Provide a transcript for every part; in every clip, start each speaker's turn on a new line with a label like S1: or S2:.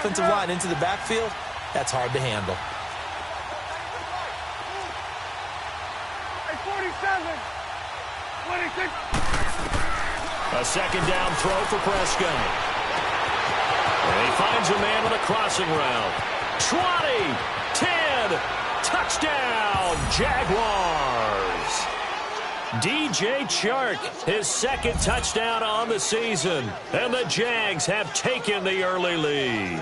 S1: offensive line into the backfield, that's hard to handle.
S2: Hey, 47, 26.
S3: A second down throw for Prescott. And he finds a man with a crossing route. 20, 10, touchdown, Jaguars. DJ Chark, his second touchdown on the season. And the Jags have taken the early lead.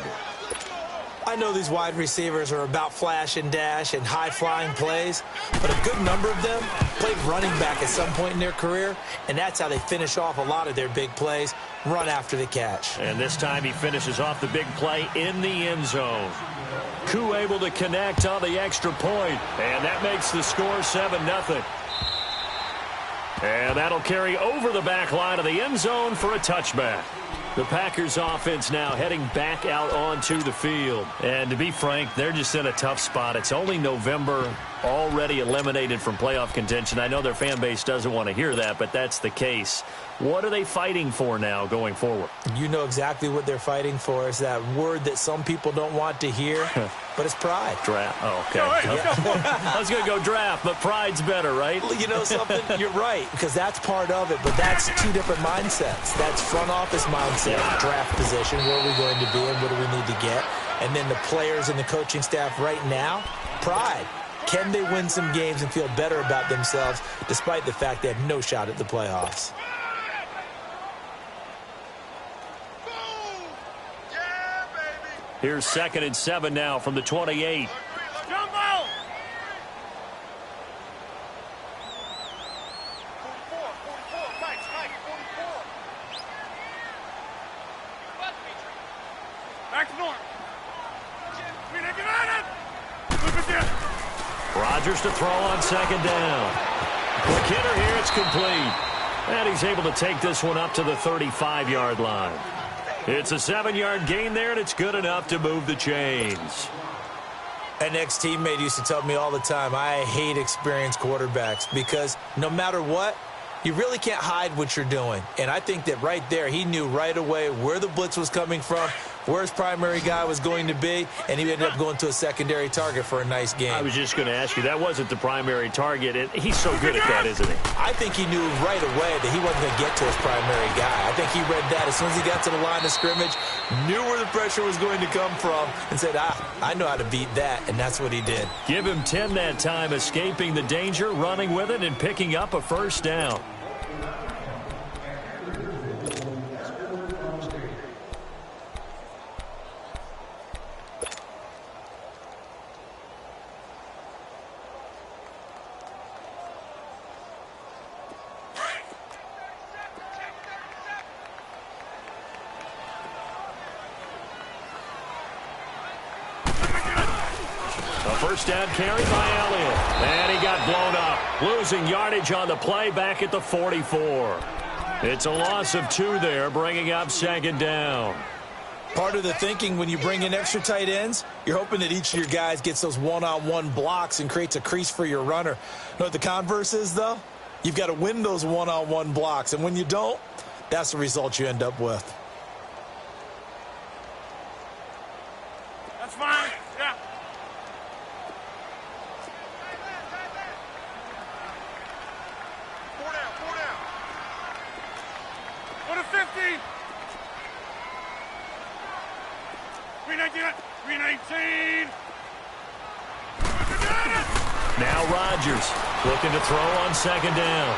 S1: I know these wide receivers are about flash and dash and high-flying plays, but a good number of them played running back at some point in their career, and that's how they finish off a lot of their big plays, run after the catch.
S3: And this time he finishes off the big play in the end zone. Koo able to connect on the extra point, and that makes the score 7-0. And that'll carry over the back line of the end zone for a touchback. The Packers offense now heading back out onto the field. And to be frank, they're just in a tough spot. It's only November, already eliminated from playoff contention. I know their fan base doesn't want to hear that, but that's the case. What are they fighting for now going forward?
S1: You know exactly what they're fighting for. Is that word that some people don't want to hear, but it's pride.
S3: Draft. Oh, okay. I was going to go draft, but pride's better, right?
S1: You know something? You're right, because that's part of it, but that's two different mindsets. That's front office mindset, draft position, where are we going to be and what do we need to get? And then the players and the coaching staff right now, pride. Can they win some games and feel better about themselves despite the fact they have no shot at the playoffs?
S3: Here's 2nd and 7 now from the 28.
S2: Jumbo! 44, Mike, 44. Back to north.
S3: Rodgers to throw on 2nd down. Quick hitter here, it's complete. And he's able to take this one up to the 35-yard line. It's a 7-yard gain there, and it's good enough to move the chains.
S1: An ex-teammate used to tell me all the time, I hate experienced quarterbacks because no matter what, you really can't hide what you're doing. And I think that right there, he knew right away where the blitz was coming from, where his primary guy was going to be, and he ended up going to a secondary target for a nice game.
S3: I was just going to ask you, that wasn't the primary target. He's so good at that, isn't he?
S1: I think he knew right away that he wasn't going to get to his primary guy. I think he read that as soon as he got to the line of scrimmage, knew where the pressure was going to come from, and said, I know how to beat that, and that's what he did.
S3: Give him 10 that time, escaping the danger, running with it, and picking up a first down. First down carry by Elliott. And he got blown up. Losing yardage on the play back at the 44. It's a loss of 2 there, bringing up 2nd down.
S1: Part of the thinking when you bring in extra tight ends, you're hoping that each of your guys gets those one-on-one blocks and creates a crease for your runner. You know what the converse is, though? You've got to win those one-on-one blocks. And when you don't, that's the result you end up with.
S2: That's fine. Yeah. Four down. Go to 50. 319.
S3: Now Rodgers looking to throw on 2nd down.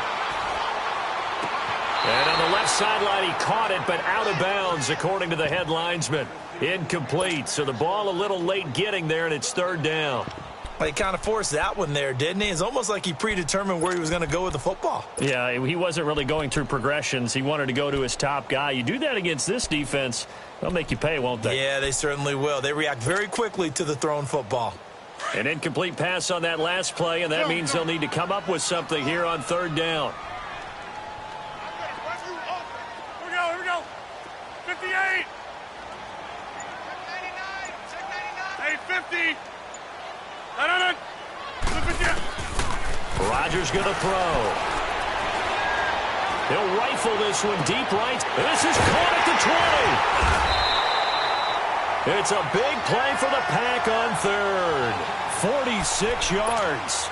S3: And on the left sideline, he caught it, but out of bounds, according to the head linesman. Incomplete, so the ball a little late getting there, and it's 3rd down.
S1: He kind of forced that one there, didn't he? It's almost like he predetermined where he was going to go with the football.
S3: Yeah, he wasn't really going through progressions. He wanted to go to his top guy. You do that against this defense, they'll make you pay, won't they?
S1: Yeah, they certainly will. They react very quickly to the thrown football.
S3: An incomplete pass on that last play, and that means they'll need to come up with something here on 3rd down.
S2: Here we go. 58. Hey, 50.
S3: Rodgers going to throw. He'll rifle this one deep right. This is caught at the It's a big play for the Pack on third. 46 yards.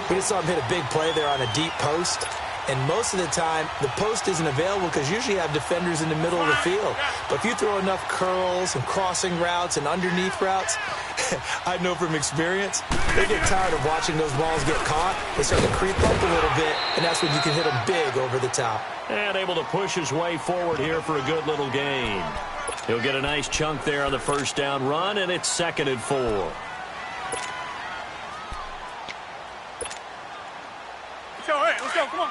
S1: We just saw him hit a big play there on a deep post. And most of the time, the post isn't available because usually you have defenders in the middle of the field. But if you throw enough curls and crossing routes and underneath routes, I know from experience, they get tired of watching those balls get caught. They start to creep up a little bit, and that's when you can hit them big over the top.
S3: And able to push his way forward here for a good little gain. He'll get a nice chunk there on the first down run, and it's 2nd and 4.
S2: Let's go, come on.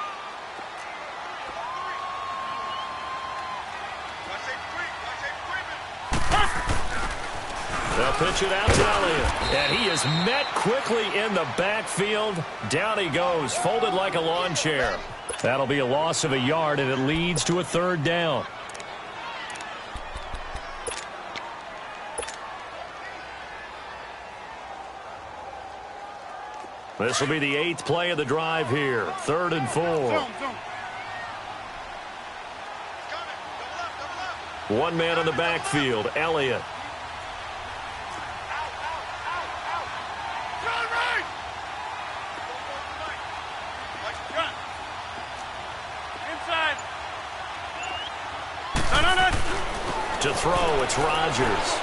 S3: They'll pitch it out to Elliott. And he is met quickly in the backfield. Down he goes, folded like a lawn chair. That'll be a loss of a yard, and it leads to a 3rd down. This will be the 8th play of the drive here. 3rd and 4. One man in the backfield, Elliott. To throw, it's Rodgers.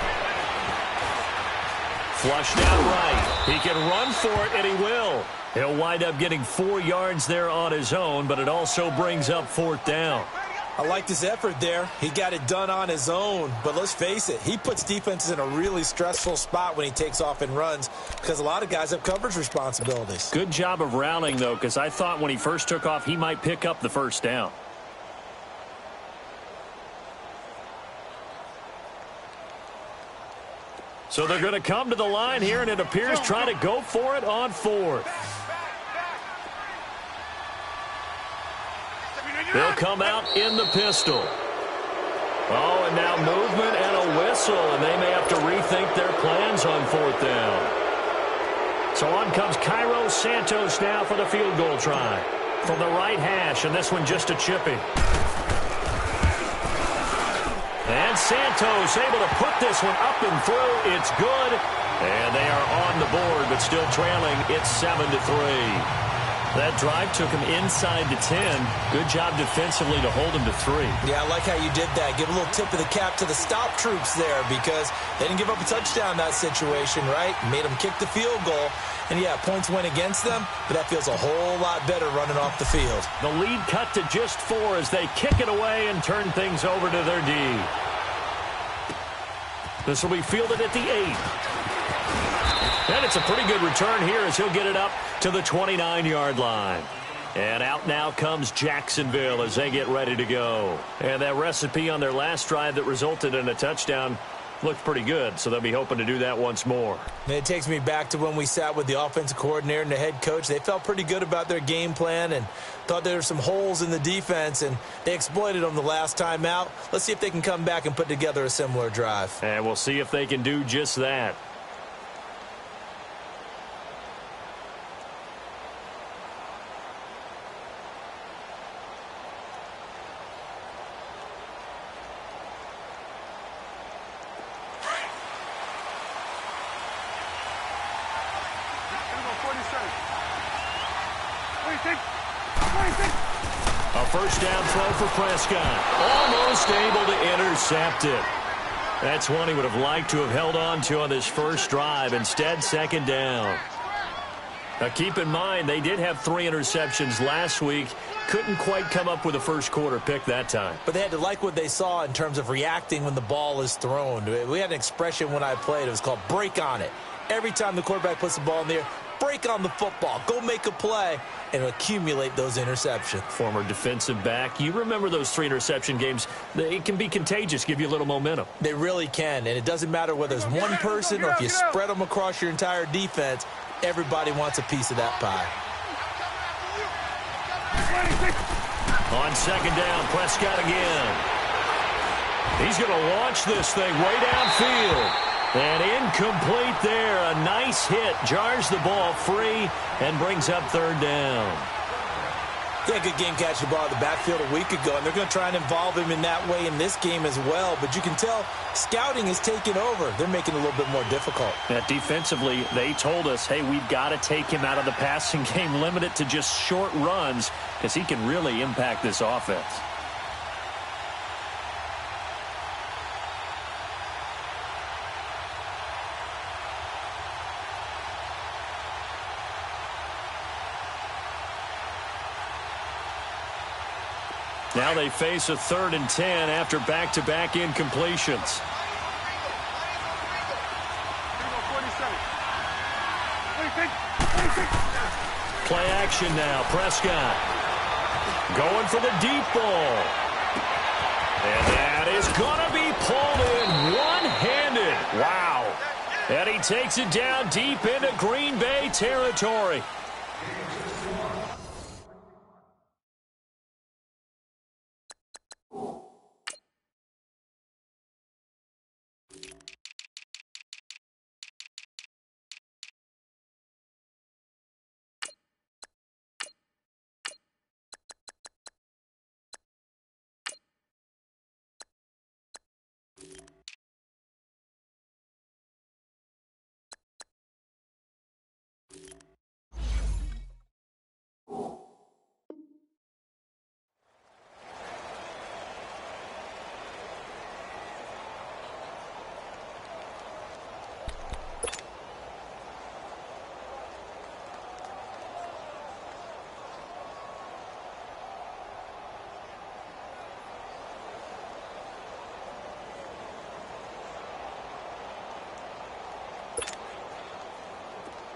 S3: Flushed out right. He can run for it, and he will. He'll wind up getting 4 yards there on his own, but it also brings up 4th down.
S1: I liked his effort there. He got it done on his own. But let's face it, he puts defenses in a really stressful spot when he takes off and runs because a lot of guys have coverage responsibilities.
S3: Good job of routing, though, because I thought when he first took off, he might pick up the first down. So they're going to come to the line here, and it appears trying to go for it on 4th. They'll come out in the pistol. Oh, and now movement and a whistle, and they may have to rethink their plans on 4th down. So on comes Cairo Santos now for the field goal try. From the right hash, and this one just a chipping. And Santos able to put this one up and through. It's good. And they are on the board, but still trailing. It's 7-3. That drive took him inside the 10. Good job defensively to hold him to 3.
S1: Yeah, I like how you did that. Give a little tip of the cap to the stop troops there because they didn't give up a touchdown in that situation, right? Made them kick the field goal. And, yeah, points went against them, but that feels a whole lot better running off the field.
S3: The lead cut to just 4 as they kick it away and turn things over to their D. This will be fielded at the 8. And it's a pretty good return here as he'll get it up to the 29-yard line. And out now comes Jacksonville as they get ready to go. And that recipe on their last drive that resulted in a touchdown looked pretty good, so they'll be hoping to do that once more.
S1: It takes me back to when we sat with the offensive coordinator and the head coach. They felt pretty good about their game plan and thought there were some holes in the defense, and they exploited them the last time out. Let's see if they can come back and put together a similar drive.
S3: And we'll see if they can do just that. A first down throw for Prescott. Almost able to intercept it. That's one he would have liked to have held on to on this first drive. Instead, 2nd down. Now, keep in mind, they did have 3 interceptions last week. Couldn't quite come up with a first quarter pick that time.
S1: But they had to like what they saw in terms of reacting when the ball is thrown. We had an expression when I played. It was called break on it. Every time the quarterback puts the ball in the air, break on the football. Go make a play and accumulate those interceptions.
S3: Former defensive back. You remember those 3 interception games. It can be contagious, give you a little momentum.
S1: They really can, and it doesn't matter whether it's one person or if you spread them across your entire defense. Everybody wants a piece of that pie.
S3: On 2nd down, Prescott again. He's going to launch this thing way downfield. And incomplete there. A nice hit. Jars the ball free and brings up 3rd down.
S1: Yeah, good game catching the ball at the backfield a week ago, and they're going to try and involve him in that way in this game as well. But you can tell scouting is taking over. They're making it a little bit more difficult.
S3: Yeah, defensively, they told us, hey, we've got to take him out of the passing game, limit it to just short runs, because he can really impact this offense. Now they face a 3rd and 10 after back-to-back incompletions. Play action now. Prescott going for the deep ball. And that is going to be pulled in one-handed. Wow. And he takes it down deep into Green Bay territory.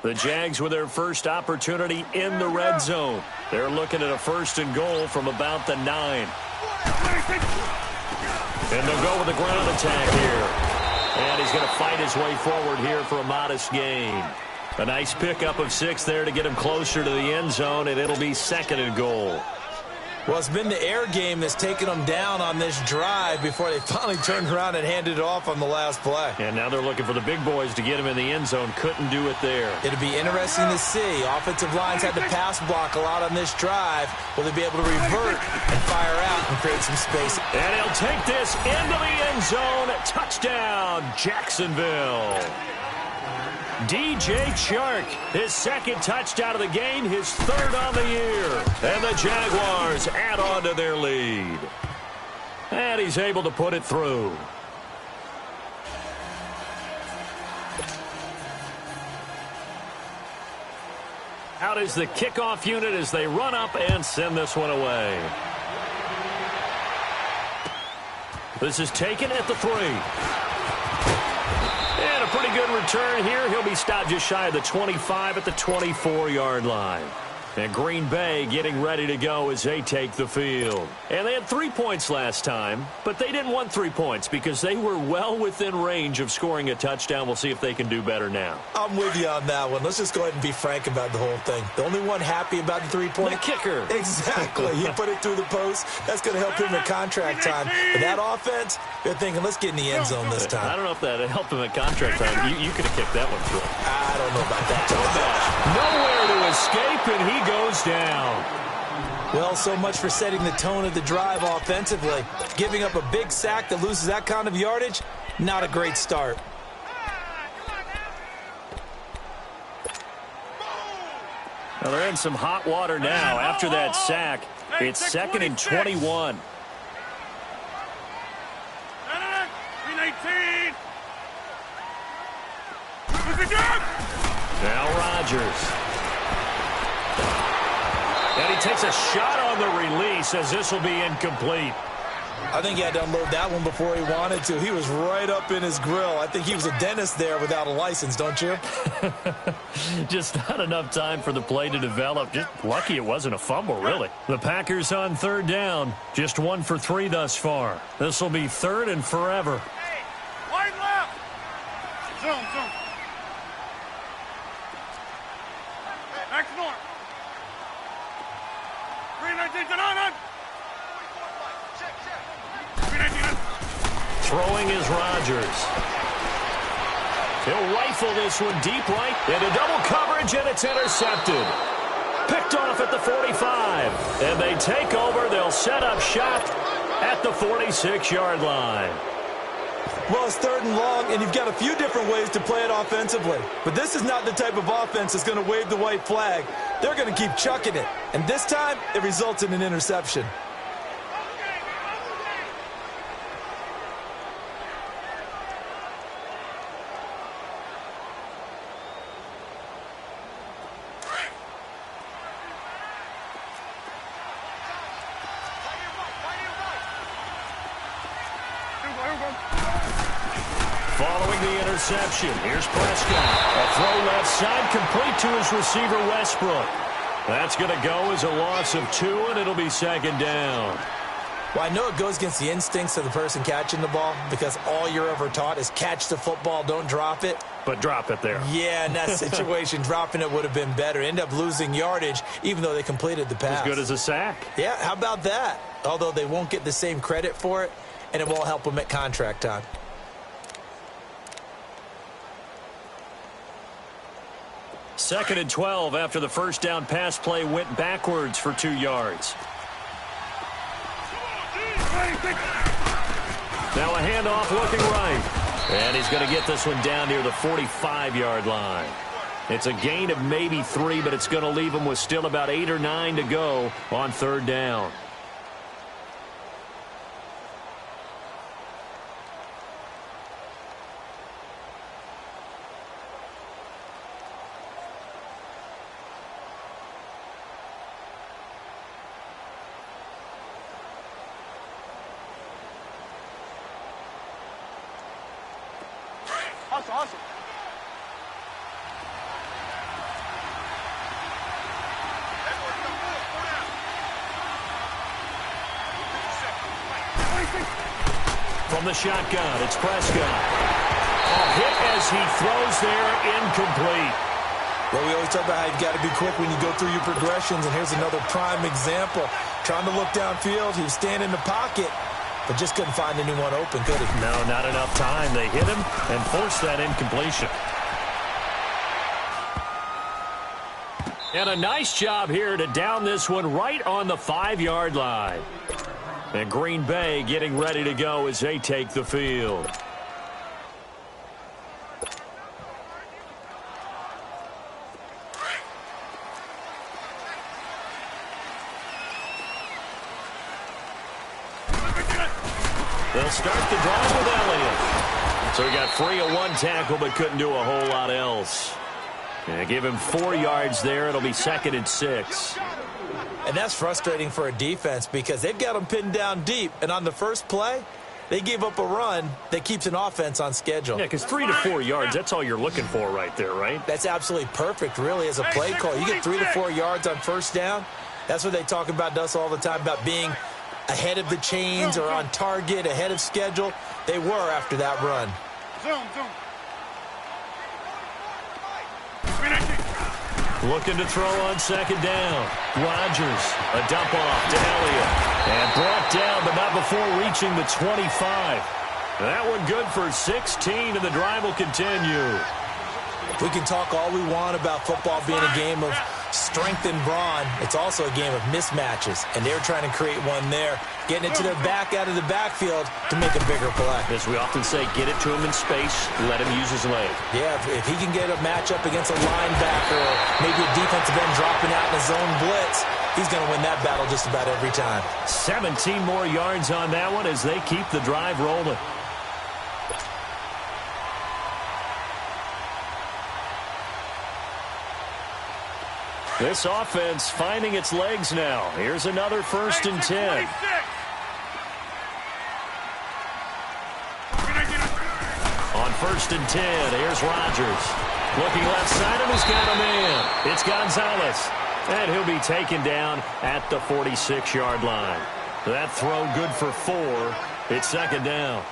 S3: The Jags with their first opportunity in the red zone. They're looking at a 1st and goal from about the 9. And they'll go with the ground attack here. And he's going to fight his way forward here for a modest gain. A nice pickup of 6 there to get him closer to the end zone, and it'll be 2nd and goal.
S1: Well, it's been the air game that's taken them down on this drive before they finally turned around and handed it off on the last play.
S3: And now they're looking for the big boys to get him in the end zone. Couldn't do it there.
S1: It'll be interesting to see. Offensive lines had to pass block a lot on this drive. Will they be able to revert and fire out and create some space?
S3: And he'll take this into the end zone. Touchdown, Jacksonville. DJ Chark, his 2nd touchdown of the game, his 3rd on the year. And the Jaguars add on to their lead. And he's able to put it through. Out is the kickoff unit as they run up and send this one away. This is taken at the 3. And a pretty good return here. He'll be stopped just shy of the 25 at the 24-yard line. And Green Bay getting ready to go as they take the field. And they had 3 points last time, but they didn't want 3 points because they were well within range of scoring a touchdown. We'll see if they can do better now.
S1: I'm with you on that one. Let's just go ahead and be frank about the whole thing. The only one happy about the 3-point?
S3: The kicker.
S1: Exactly. He put it through the post. That's going to help him in contract time. But that offense, they're thinking, let's get in the end zone this time.
S3: I don't know if that helped him at contract time. You could have kicked that one through.
S1: I don't know about that.
S3: Nowhere to escape, and he goes down.
S1: Well, so much for setting the tone of the drive offensively. Giving up a big sack that loses that kind of yardage, not a great start.
S3: Well, they're in some hot water now. After that sack, it's 2nd and 21.
S2: 319.
S3: Now Rodgers. And he takes a shot on the release as this will be incomplete.
S1: I think he had to unload that one before he wanted to. He was right up in his grill. I think he was a dentist there without a license, don't you?
S3: Just not enough time for the play to develop. Just lucky it wasn't a fumble, really. The Packers on 3rd down. Just 1 for 3 thus far. This will be 3rd and forever.
S2: Hey, wide left. Zoom. Next more. 319 to 9.
S3: Throwing is Rodgers. He'll rifle this one deep right into double coverage, and it's intercepted. Picked off at the 45. And they take over. They'll set up shop at the 46-yard line.
S1: Well, it's 3rd and long, and you've got a few different ways to play it offensively. But this is not the type of offense that's going to wave the white flag. They're going to keep chucking it. And this time, it results in an interception.
S3: Following the interception, here's Prescott. A throw left side, complete to his receiver, Westbrook. That's going to go as a loss of 2, and it'll be 2nd down.
S1: Well, I know it goes against the instincts of the person catching the ball because all you're ever taught is catch the football, don't drop it.
S3: But drop it there.
S1: Yeah, in that situation, dropping it would have been better. End up losing yardage, even though they completed the pass.
S3: As good as a sack.
S1: Yeah, how about that? Although they won't get the same credit for it, and it won't help them at contract time.
S3: Second and 12 after the first down pass play went backwards for 2 yards. Now a handoff looking right. And he's going to get this one down near the 45-yard line. It's a gain of maybe 3, but it's going to leave him with still about 8 or 9 to go on 3rd down.
S2: Awesome.
S3: From the shotgun, it's Prescott. A hit as he throws there, incomplete.
S1: Well, we always talk about how you've got to be quick when you go through your progressions, and here's another prime example. Trying to look downfield, he was standing in the pocket, but just couldn't find anyone open, could he?
S3: No, not enough time. They hit him and forced that incompletion. And a nice job here to down this one right on the 5-yard line. And Green Bay getting ready to go as they take the field. They'll start the drive with Elliott. So he got free of 1 tackle but couldn't do a whole lot else. And give him 4 yards there. It'll be 2nd and 6.
S1: And that's frustrating for a defense because they've got them pinned down deep. And on the first play, they gave up a run that keeps an offense on schedule.
S3: Yeah, because 3 to 4 yards, that's all you're looking for right there, right?
S1: That's absolutely perfect, really, as a play call. You get 3 to 4 yards on first down. That's what they talk about us all the time, about being ahead of the chains or on target, ahead of schedule. They were after that run.
S2: Zoom.
S3: Looking to throw on 2nd down. Rodgers, a dump off to Elliott. And brought down, but not before reaching the 25. That one good for 16, and the drive will continue.
S1: We can talk all we want about football being a game of strength and brawn. It's also a game of mismatches, and they're trying to create one there, getting it to their back out of the backfield to make a bigger play.
S3: As we often say, get it to him in space, let him use his leg.
S1: Yeah, if he can get a matchup against a linebacker or maybe a defensive end dropping out in a zone blitz, he's going to win that battle just about every time.
S3: 17 more yards on that one as they keep the drive rolling. This offense finding its legs now. Here's another 1st and 10. On 1st and 10, here's Rodgers. Looking left side, and he's got a man. It's Gonzalez. And he'll be taken down at the 46-yard line. That throw good for 4. It's 2nd down.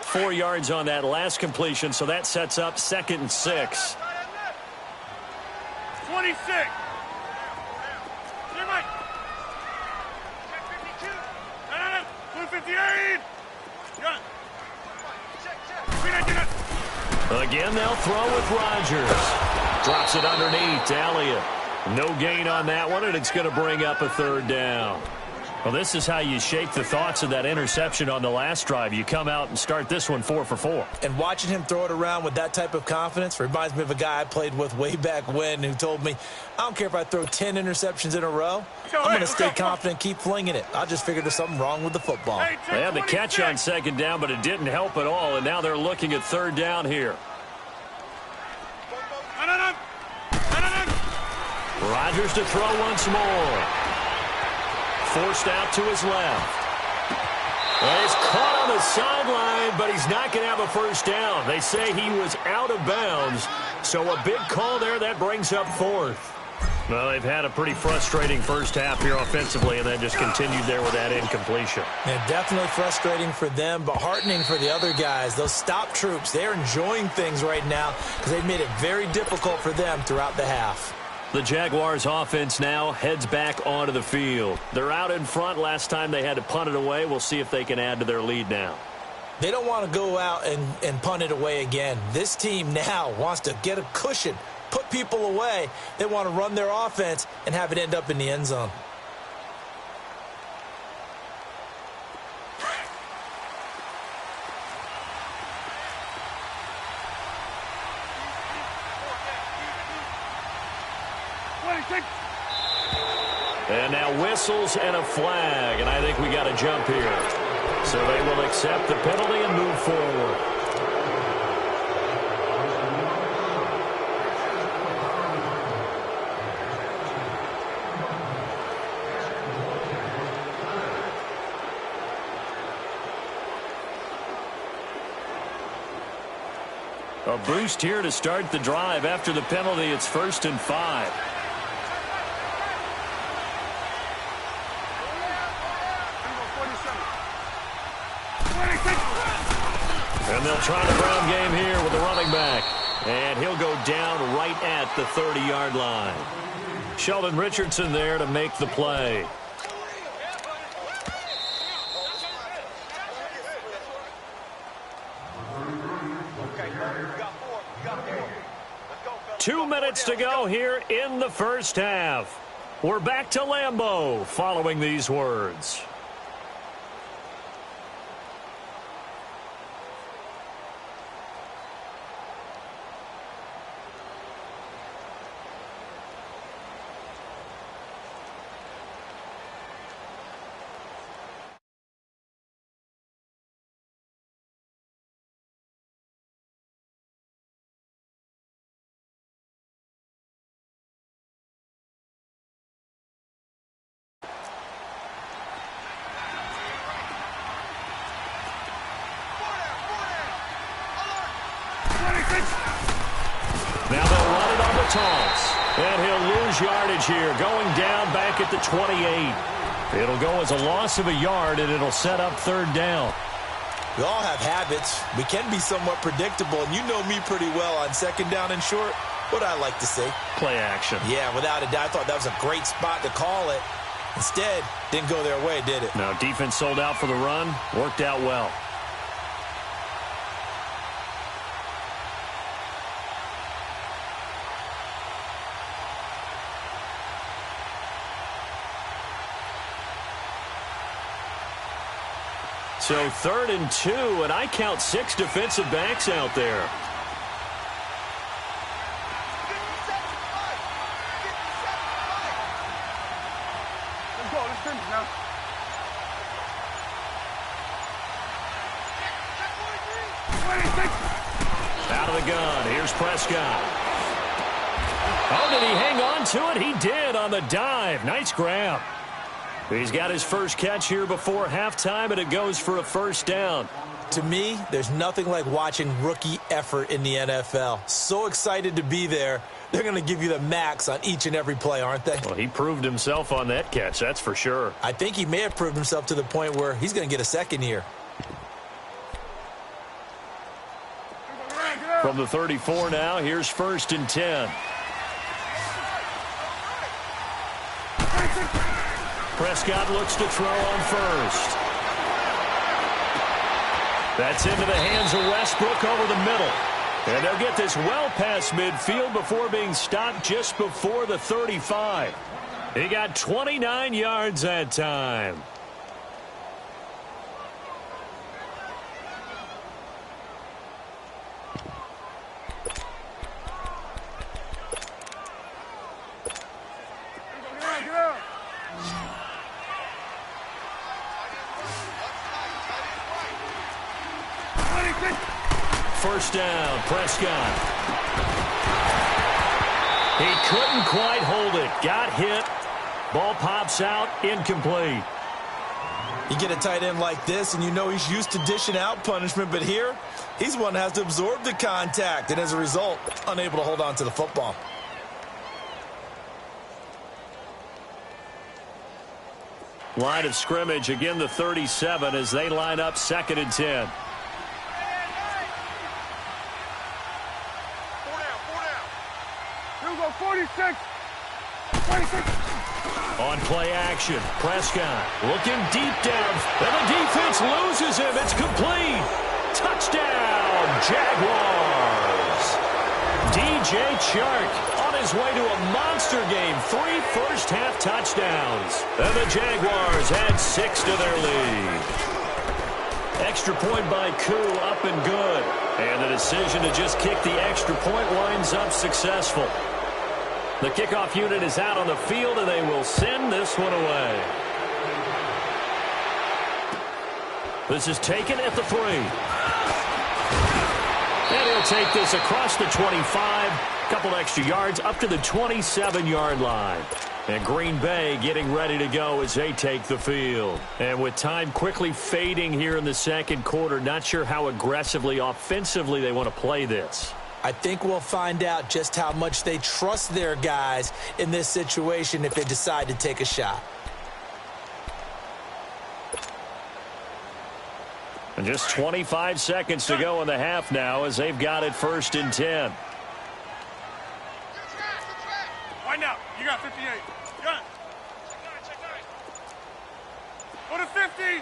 S3: Four yards on that last completion, so that sets up 2nd and 6.
S2: 26. Here, Mike. Check 52. No. 258. Got it.
S3: Again, they'll throw with Rodgers. Drops it underneath to Elliott. No gain on that one, and it's going to bring up a third down. Well, this is how you shake the thoughts of that interception on the last drive. You come out and start this one 4 for 4.
S1: And watching him throw it around with that type of confidence reminds me of a guy I played with way back when who told me, I don't care if I throw 10 interceptions in a row. I'm going to stay confident, keep flinging it. I just figured there's something wrong with the football.
S3: They had the catch on second down, but it didn't help at all, and now they're looking at third down here. Rodgers to throw once more. Forced out to his left. Well, he's caught on the sideline, but he's not going to have a first down. They say he was out of bounds, so a big call there. That brings up fourth. Well, they've had a pretty frustrating first half here offensively, and then just continued there with that incompletion.
S1: Yeah, definitely frustrating for them, but heartening for the other guys. Those stop troops, they're enjoying things right now because they've made it very difficult for them throughout the half.
S3: The Jaguars offense now heads back onto the field. They're out in front. Last time they had to punt it away. We'll see if they can add to their lead now.
S1: They don't want to go out and punt it away again. This team now wants to get a cushion, put people away. They want to run their offense and have it end up in the end zone.
S3: And now whistles and a flag, and I think we got a jump here. So they will accept the penalty and move forward. A boost here to start the drive. After the penalty, it's 1st and 5. And they'll try the ground game here with the running back. And he'll go down right at the 30-yard line. Sheldon Richardson there to make the play. Two minutes to go here in the first half. We're back to Lambeau following these words. Now they'll run it on the toss. And he'll lose yardage here, going down back at the 28. It'll go as a loss of a yard, and it'll set up third down.
S1: We all have habits. We can be somewhat predictable, and you know me pretty well on second down and short. What I like to see.
S3: Play action.
S1: Yeah, without a doubt. I thought that was a great spot to call it. Instead, didn't go their way, did it?
S3: Now, defense sold out for the run. Worked out well. So 3rd and 2, and I count 6 defensive backs out there.
S2: Let's go. Let's finish now.
S3: Out of the gun. Here's Prescott. Oh, did he hang on to it? He did on the dive. Nice grab. He's got his first catch here before halftime, and it goes for a first down.
S1: To me, there's nothing like watching rookie effort in the NFL. So excited to be there. They're going to give you the max on each and every play, aren't they?
S3: Well, he proved himself on that catch, that's for sure.
S1: I think he may have proved himself to the point where he's going to get a second here.
S3: From the 34 now, here's 1st and 10. Prescott looks to throw on first. That's into the hands of Westbrook over the middle. And they'll get this well past midfield before being stopped just before the 35. He got 29 yards that time. First down, Prescott. He couldn't quite hold it. Got hit. Ball pops out, incomplete.
S1: You get a tight end like this, and you know he's used to dishing out punishment, but here, he's one that has to absorb the contact, and as a result, unable to hold on to the football.
S3: Line of scrimmage, again the 37 as they line up 2nd and 10.
S2: Here we go, 46. 26.
S3: On play action, Prescott looking deep down, and the defense loses him. It's complete. Touchdown, Jaguars. DJ Chark on his way to a monster game. 3 first-half touchdowns. And the Jaguars add 6 to their lead. Extra point by Koo, up and good. And the decision to just kick the extra point winds up successful. The kickoff unit is out on the field, and they will send this one away. This is taken at the 3. And he'll take this across the 25. Couple extra yards up to the 27-yard line. And Green Bay getting ready to go as they take the field. And with time quickly fading here in the second quarter, not sure how aggressively, offensively they want to play this.
S1: I think we'll find out just how much they trust their guys in this situation if they decide to take a shot.
S3: And just 25 seconds to go in the half now as they've got it 1st and 10.
S2: Wind out. You got 58. Got it. Go to 50.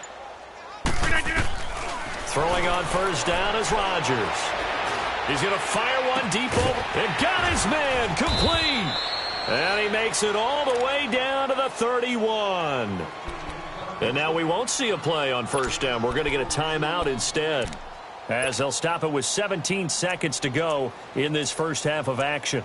S3: Throwing on first down is Rodgers. He's going to fire one deep over. And got his man complete. And he makes it all the way down to the 31. And now we won't see a play on first down. We're going to get a timeout instead, as they'll stop it with 17 seconds to go in this first half of action.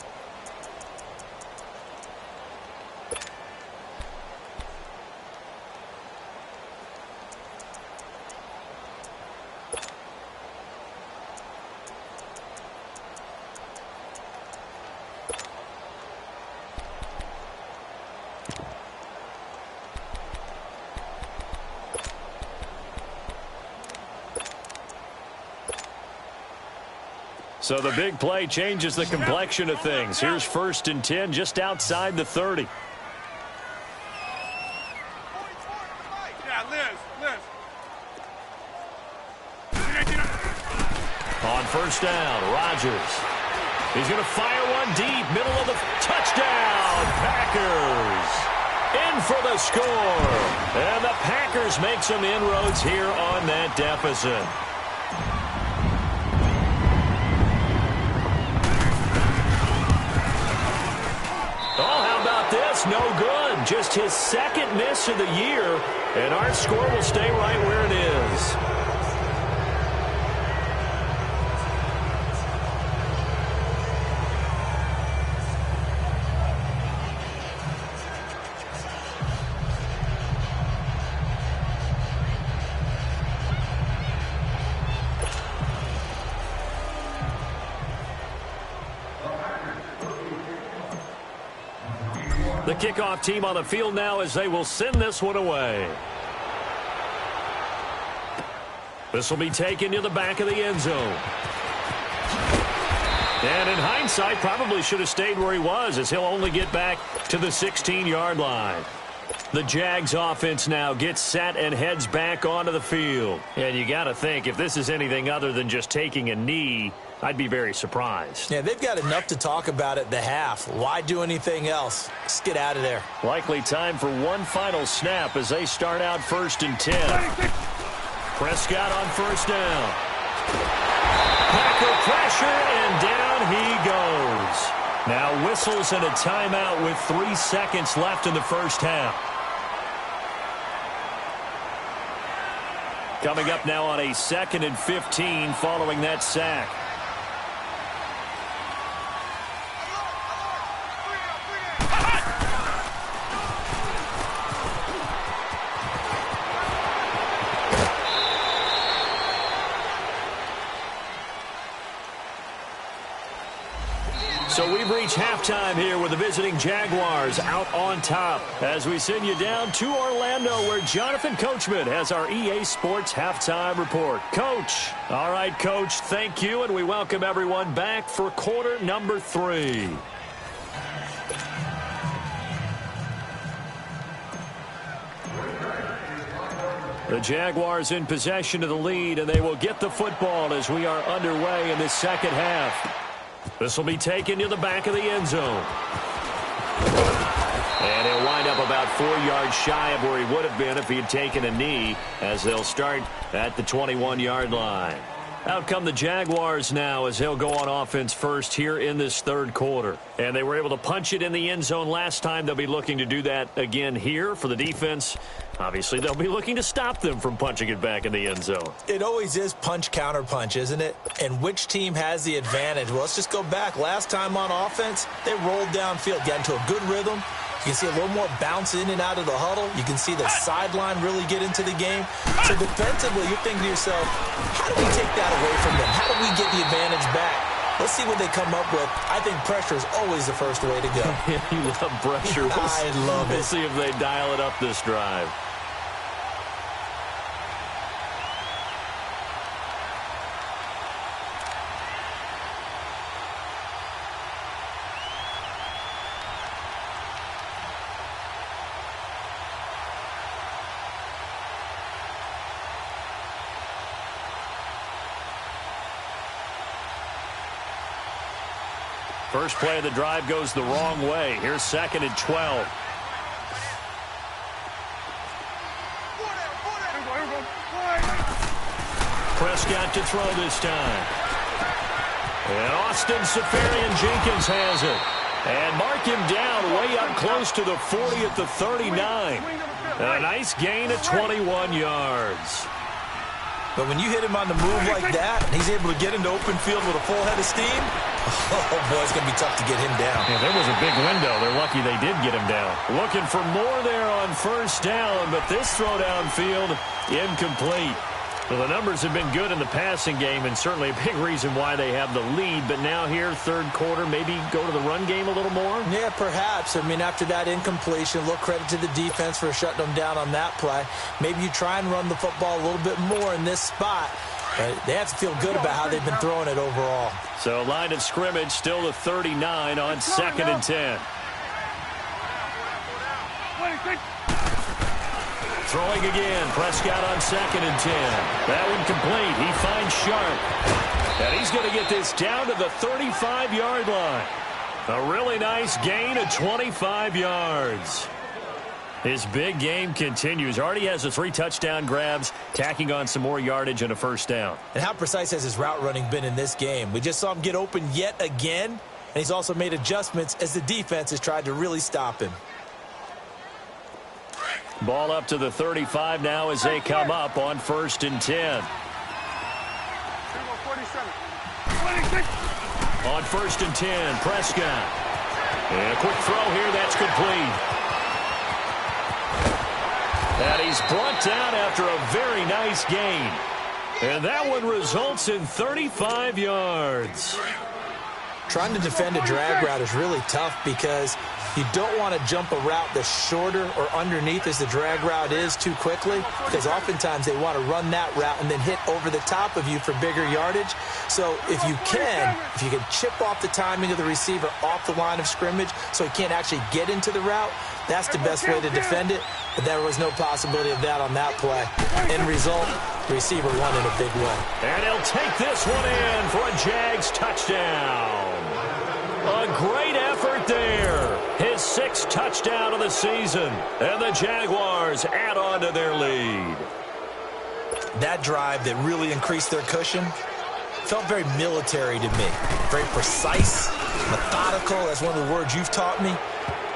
S3: So the big play changes the complexion of things. Here's 1st and 10 just outside the 30.
S2: Yeah, Liz.
S3: On first down, Rodgers. He's going to fire one deep, middle of the touchdown. Packers in for the score. And the Packers make some inroads here on that deficit. No good. Just his 2nd miss of the year, and our score will stay right where it is. The kickoff team on the field now as they will send this one away. This will be taken to the back of the end zone. And in hindsight, probably should have stayed where he was, as he'll only get back to the 16-yard line. The Jags offense now gets set and heads back onto the field. And you got to think, if this is anything other than just taking a knee, I'd be very surprised.
S1: Yeah, they've got enough to talk about at the half. Why do anything else? Just get out of there.
S3: Likely time for one final snap as they start out 1st and 10. Prescott on 1st down. Packer pressure, and down he goes. Now whistles and a timeout with 3 seconds left in the first half. Coming up now on a 2nd and 15 following that sack. So we've reached halftime here with the visiting Jaguars out on top as we send you down to Orlando where Jonathan Coachman has our EA Sports Halftime Report. Coach. All right, Coach, thank you, and we welcome everyone back for quarter number 3. The Jaguars in possession of the lead, and they will get the football as we are underway in this second half. This will be taken to the back of the end zone. And he'll wind up about 4 yards shy of where he would have been if he had taken a knee, as they'll start at the 21-yard line. Out come the Jaguars now as they'll go on offense first here in this third quarter. And they were able to punch it in the end zone last time. They'll be looking to do that again here for the defense. Obviously, they'll be looking to stop them from punching it back in the end zone.
S1: It always is punch, counter punch, isn't it? And which team has the advantage? Well, let's just go back. Last time on offense, they rolled downfield, got into a good rhythm. You can see a little more bounce in and out of the huddle. You can see the sideline really get into the game. So defensively, you're thinking to yourself, how do we take that away from them? How do we get the advantage back? Let's see what they come up with. I think pressure is always the first way to go.
S3: You love pressure.
S1: I love it.
S3: We'll see if they dial it up this drive. First play of the drive goes the wrong way. Here's 2nd and 12. Prescott to throw this time. And Austin Safarian-Jenkins has it. And mark him down way up close to the 40 at the 39. A nice gain of 21 yards.
S1: But when you hit him on the move like that, and he's able to get into open field with a full head of steam, oh, boy, it's going to be tough to get him down.
S3: Yeah, there was a big window. They're lucky they did get him down. Looking for more there on 1st down, but this throw downfield, incomplete. Well, the numbers have been good in the passing game, and certainly a big reason why they have the lead. But now here, third quarter, maybe go to the run game a little more?
S1: Yeah, perhaps. I mean, after that incompletion, a little credit to the defense for shutting them down on that play. Maybe you try and run the football a little bit more in this spot. But they have to feel good about how they've been throwing it overall.
S3: So line of scrimmage still the 39 on 2nd and 10. Throwing again. Prescott on 2nd and 10. That one complete. He finds Sharp. And he's going to get this down to the 35-yard line. A really nice gain of 25 yards. His big game continues. Already has the 3 touchdown grabs, tacking on some more yardage and a 1st down.
S1: And how precise has his route running been in this game? We just saw him get open yet again, and he's also made adjustments as the defense has tried to really stop him.
S3: Ball up to the 35 now as they come up on 1st and 10. On 1st and 10, Prescott. And a quick throw here, that's complete. And he's brought down after a very nice gain. And that one results in 35 yards.
S1: Trying to defend a drag route is really tough because you don't want to jump a route that's shorter or underneath as the drag route is too quickly, because oftentimes they want to run that route and then hit over the top of you for bigger yardage. So if you can chip off the timing of the receiver off the line of scrimmage so he can't actually get into the route, that's the best way to defend it. But there was no possibility of that on that play. End result, the receiver won in a big way.
S3: And he'll take this one in for a Jags touchdown. A great effort there. His 6th touchdown of the season. And the Jaguars add on to their lead.
S1: That drive that really increased their cushion felt very military to me. Very precise, methodical. That's one of the words you've taught me.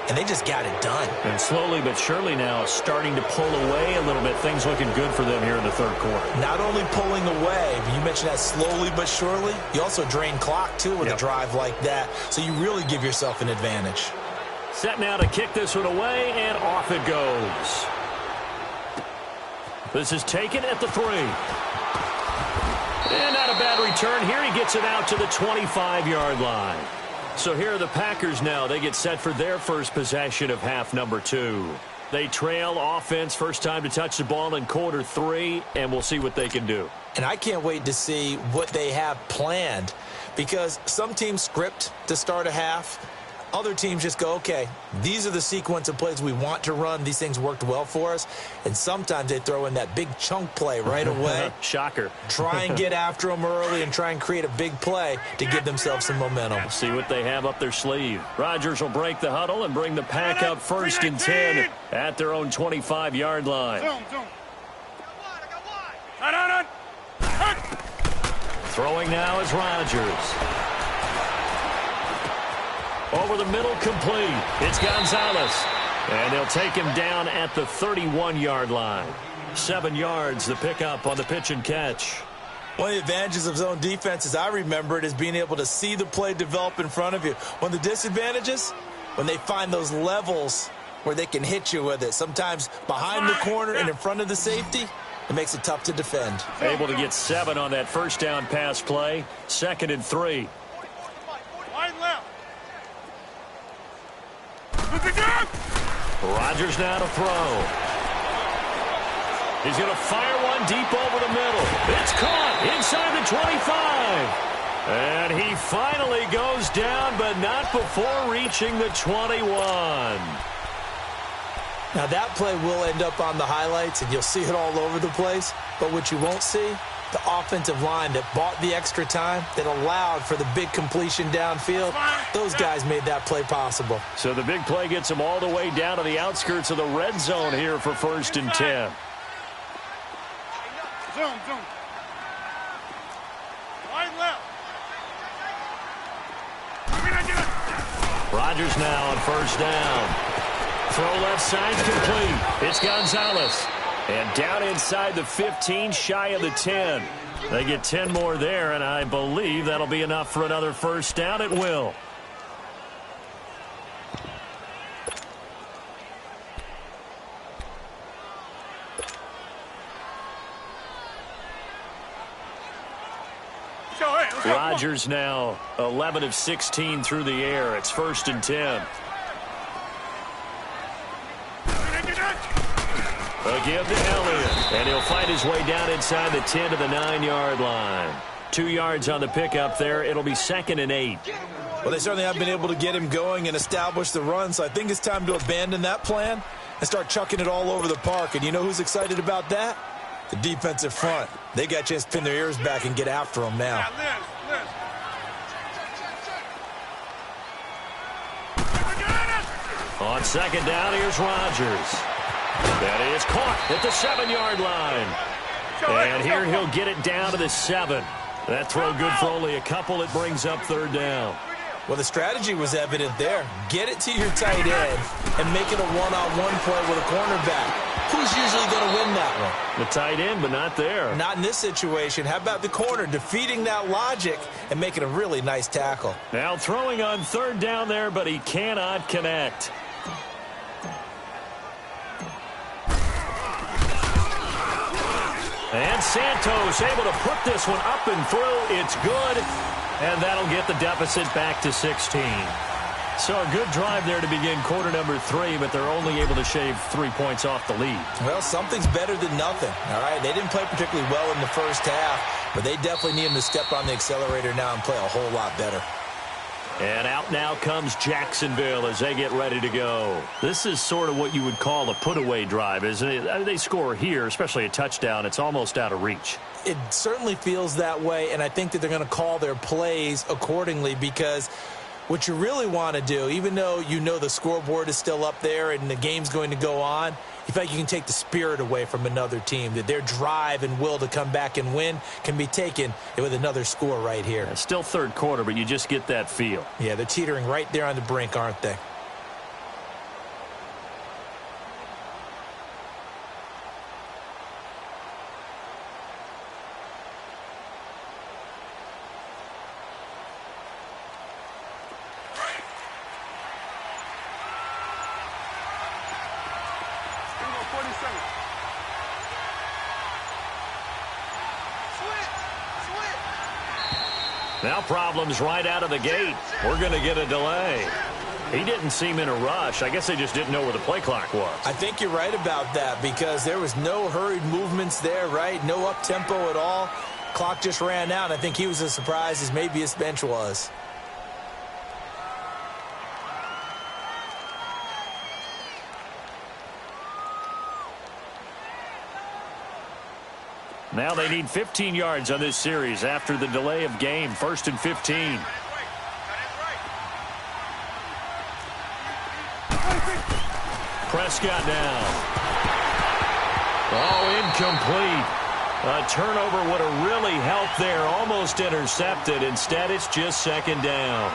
S1: And they just got it done.
S3: And slowly but surely now starting to pull away a little bit. Things looking good for them here in the third quarter.
S1: Not only pulling away, you mentioned that slowly but surely, you also drain clock, too, with a drive like that. So you really give yourself an advantage.
S3: Set now to kick this one away, and off it goes. This is taken at the 3. And not a bad return here. He gets it out to the 25-yard line. So here are the Packers now. They get set for their first possession of half number 2. They trail offense, first time to touch the ball in quarter 3, and we'll see what they can do.
S1: And I can't wait to see what they have planned, because some teams script to start a half. Other teams just go, okay, these are the sequence of plays we want to run. These things worked well for us. And sometimes they throw in that big chunk play right away.
S3: Shocker.
S1: Try and get after them early and try and create a big play to give themselves some momentum.
S3: See what they have up their sleeve. Rodgers will break the huddle and bring the Pack up 1st and 10 at their own 25-yard line. Throwing now is Rodgers. Over the middle, complete. It's Gonzalez. And they'll take him down at the 31-yard line. 7 yards, the pickup on the pitch and catch.
S1: One of the advantages of zone defense, as I remember it, is being able to see the play develop in front of you. One of the disadvantages, when they find those levels where they can hit you with it, sometimes behind the corner and in front of the safety, it makes it tough to defend.
S3: Able to get 7 on that first down pass play. 2nd and 3.
S2: Wide left.
S3: Rodgers now to throw. He's going to fire one deep over the middle. It's caught inside the 25. And he finally goes down, but not before reaching the 21.
S1: Now, that play will end up on the highlights, and you'll see it all over the place. But what you won't see, the offensive line that bought the extra time, that allowed for the big completion downfield, those guys made that play possible.
S3: So the big play gets them all the way down to the outskirts of the red zone here for 1st and 10.
S2: Zoom. Wide left.
S3: Rodgers now on 1st down. Throw left side complete. It's Gonzalez. And down inside the 15, shy of the 10. They get 10 more there, and I believe that'll be enough for another first down. It will. Rodgers now 11 of 16 through the air. It's 1st and 10. Again to Elliott. And he'll find his way down inside the 10 to the 9-yard line. 2 yards on the pickup there. It'll be 2nd and 8.
S1: Well, they certainly have been able to get him going and establish the run, so I think it's time to abandon that plan and start chucking it all over the park. And you know who's excited about that? The defensive front. They got a chance to pin their ears back and get after him now.
S3: On 2nd down, here's Rodgers. That is caught at the 7-yard line. And here he'll get it down to the 7. That throw good for only a couple. It brings up 3rd down.
S1: Well, the strategy was evident there. Get it to your tight end and make it a one-on-one play with a cornerback. Who's usually going to win that one?
S3: The tight end, but not there.
S1: Not in this situation. How about the corner defeating that logic and making a really nice tackle?
S3: Now throwing on 3rd down there, but he cannot connect. And Santos able to put this one up and through. It's good, and that'll get the deficit back to 16. So a good drive there to begin quarter number 3, but they're only able to shave 3 points off the lead.
S1: Well, something's better than nothing, all right? They didn't play particularly well in the first half, but they definitely need them to step on the accelerator now and play a whole lot better.
S3: And out now comes Jacksonville as they get ready to go. This is sort of what you would call a put-away drive, isn't it? They score here, especially a touchdown. It's almost out of reach.
S1: It certainly feels that way, and I think that they're going to call their plays accordingly because what you really want to do, even though you know the scoreboard is still up there and the game's going to go on, you feel like you can take the spirit away from another team, that their drive and will to come back and win can be taken with another score right here.
S3: Yeah, still third quarter, but you just get that feel.
S1: Yeah, they're teetering right there on the brink, aren't they?
S3: Now problems right out of the gate. We're going to get a delay. He didn't seem in a rush. I guess they just didn't know where the play clock was.
S1: I think you're right about that because there was no hurried movements there, right? No up-tempo at all. Clock just ran out. I think he was as surprised as maybe his bench was.
S3: Now they need 15 yards on this series after the delay of game. 1st and 15. Prescott now. Oh, incomplete. A turnover would have really helped there. Almost intercepted. Instead, it's just 2nd down.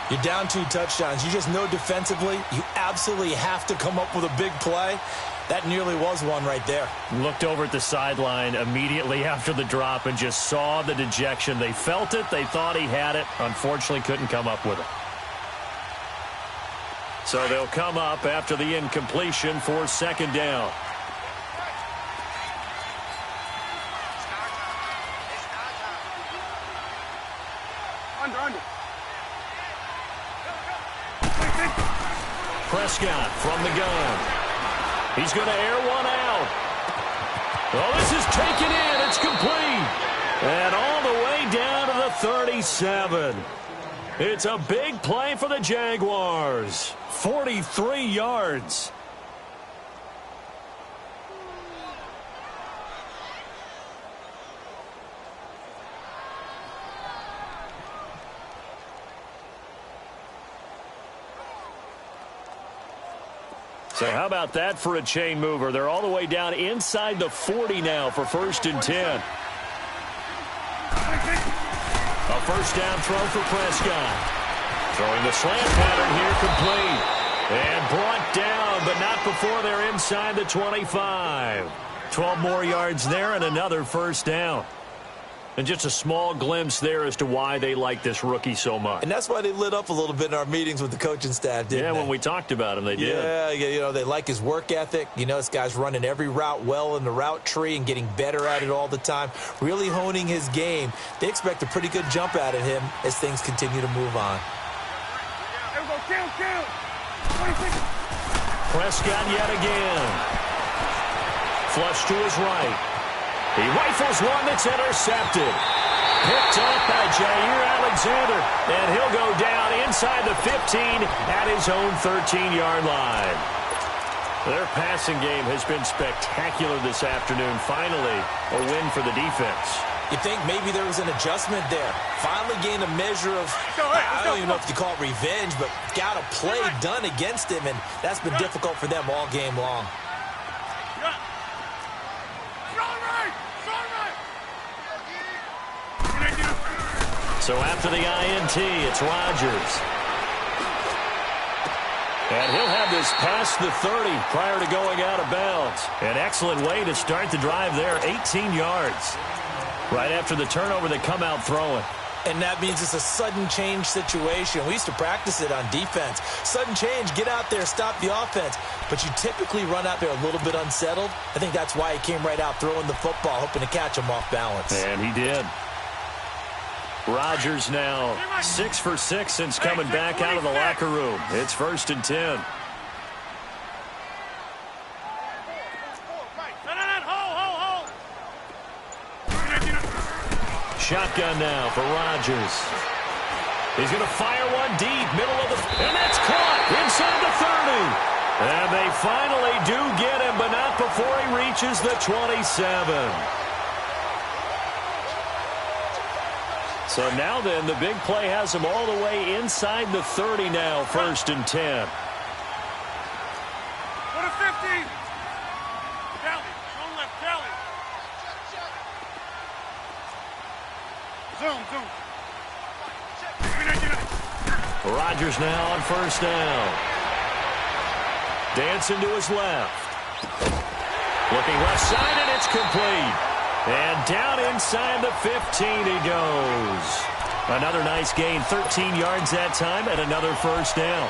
S1: You're down 2 touchdowns. You just know defensively you absolutely have to come up with a big play. That nearly was one right there.
S3: Looked over at the sideline immediately after the drop and just saw the dejection. They felt it. They thought he had it. Unfortunately, couldn't come up with it. So they'll come up after the incompletion for 2nd down.
S2: Under.
S3: Prescott from the gun. He's going to air one out. Oh, this is taken in. It's complete. And all the way down to the 37. It's a big play for the Jaguars. 43 yards. So how about that for a chain mover? They're all the way down inside the 40 now for 1st and 10. A 1st down throw for Prescott. Throwing the slant pattern here complete. And brought down, but not before they're inside the 25. 12 more yards there and another 1st down. And just a small glimpse there as to why they like this rookie so much.
S1: And that's why they lit up a little bit in our meetings with the coaching staff, didn't they?
S3: Yeah, when we talked about him, they did.
S1: Yeah, you know, they like his work ethic. You know, this guy's running every route well in the route tree and getting better at it all the time, really honing his game. They expect a pretty good jump out of him as things continue to move on.
S2: There we go, kill. 26.
S3: Prescott yet again. Flush to his right. He rifles one that's intercepted. Picked up by Jair Alexander. And he'll go down inside the 15 at his own 13-yard line. Their passing game has been spectacular this afternoon. Finally, a win for the defense.
S1: You think maybe there was an adjustment there. Finally gained a measure of, I don't even know if you call it revenge, but got a play done against him, and that's been difficult for them all game long.
S3: So after the INT, it's Rodgers. And he'll have this past the 30 prior to going out of bounds. An excellent way to start the drive there, 18 yards. Right after the turnover, they come out throwing.
S1: And that means it's a sudden change situation. We used to practice it on defense. Sudden change, get out there, stop the offense. But you typically run out there a little bit unsettled. I think that's why he came right out throwing the football, hoping to catch him off balance.
S3: And he did. Rodgers now 6 for 6 since coming back out of the locker room. It's 1st and 10. Shotgun now for Rodgers. He's going to fire one deep, middle of the... And that's caught inside the 30. And they finally do get him, but not before he reaches the 27. So now then, the big play has him all the way inside the 30 now, 1st and 10.
S2: Go to 50. Kelly, don't let Kelly. Zoom.
S3: Rodgers now on 1st down. Dancing to his left. Looking left side, and it's complete. And down inside the 15 he goes. Another nice gain, 13 yards that time, and another 1st down.